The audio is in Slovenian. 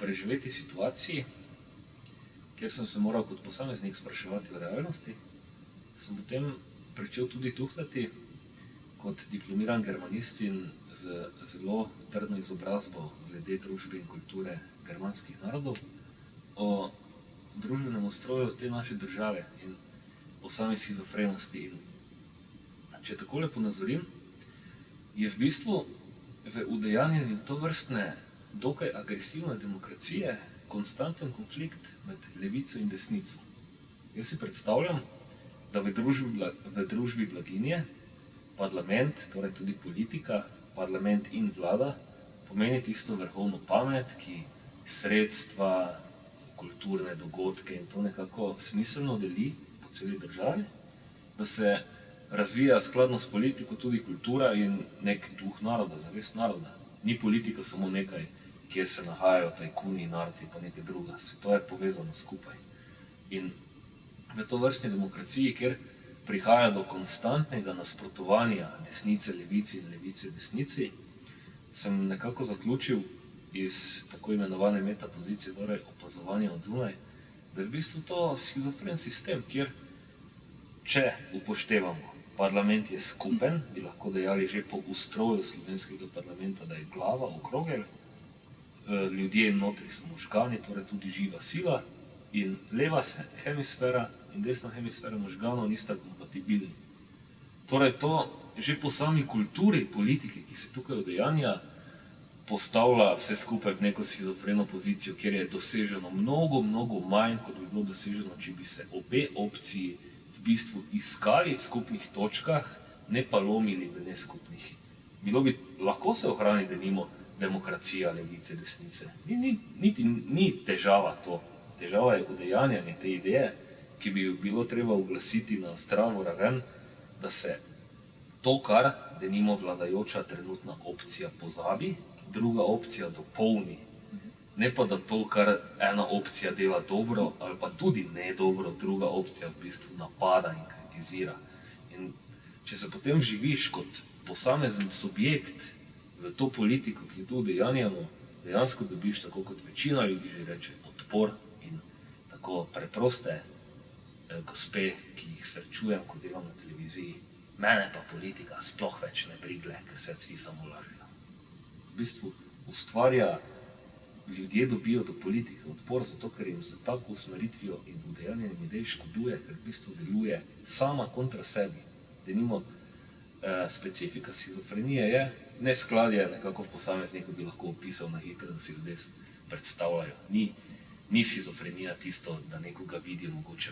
preživeti situaciji, kjer sem se moral kot posameznik spraševati o realnosti, sem potem pričel tudi tuhtati kot diplomiran germanist in z zelo trdno izobrazbo glede družbe in kulture germanskih narodov o družbenem ustroju te naše države in o sami shizofrenosti. In če takole ponazorim, je v bistvu v udejanjanju tovrstne dokaj agresivne demokracije konstanten konflikt med levico in desnico. Jaz si predstavljam, da v družbi blaginje parlament, torej tudi politika, parlament in vlada, pomeni tisto vrhovno pamet, ki sredstva, kulturne dogodke in to nekako smiselno deli po celi državi, da se razvija skladno s politiko tudi kultura in nek duh naroda, zavest naroda. Ni politika samo nekaj, kjer se nahajajo tajkuni, narti pa nekaj druga. To je povezano skupaj. In v tovrstni demokraciji, kjer prihaja do konstantnega nasprotovanja desnice levici in levice desnici, sem nekako zaključil iz tako imenovane metapozicije, torej opazovanja od zunaj, da je v bistvu to shizofren sistem, kjer, če upoštevamo, parlament je skupen, bi lahko dejali že po ustroju slovenskega parlamenta, da je glava, okrogel, ljudje notri so možgani, torej tudi živa sila, in leva hemisfera in desna hemisfera možganov nista kompatibilni. Torej to že po sami kulturi politike, ki se tukaj udejanja, postavlja vse skupaj v neko shizofreno pozicijo, kjer je doseženo mnogo manj, kot bi bilo doseženo, če bi se obe opciji v bistvu iskali v skupnih točkah, ne pa lomili v neskupnih. Lahko se ohrani, denimo, demokracija levice, desnice. Ni težava to. Težava je udejanjanje te ideje, ki bi jo bilo treba uglasiti na zdravo raven, da se to, kar denimo vladajoča trenutna opcija pozabi, druga opcija dopolni. Ne pa da to, kar ena opcija dela dobro ali pa tudi ne dobro, druga opcija v bistvu napada in kritizira. In če se potem živiš kot posamezen subjekt v to politiko, ki jo tu udejanjamo, dejansko dobiš, tako kot večina ljudi že reče, odpor in tako preproste gospe, ki jih srečujem, ko delam na televiziji, mene pa politika sploh več ne brigle, ker se vsi samo lažejo. V bistvu ustvarja, ljudje dobijo do politike odpor, zato ker jim z tako usmeritvijo in udejanjenjem idej škoduje, ker v bistvu deluje sama kontra sebi. Denimo, specifika shizofrenije je neskladje, nekako v posamezniku bi lahko opisal na hitro, da si ljudje predstavljajo. Ni shizofrenija tisto, da nekoga vidijo mogoče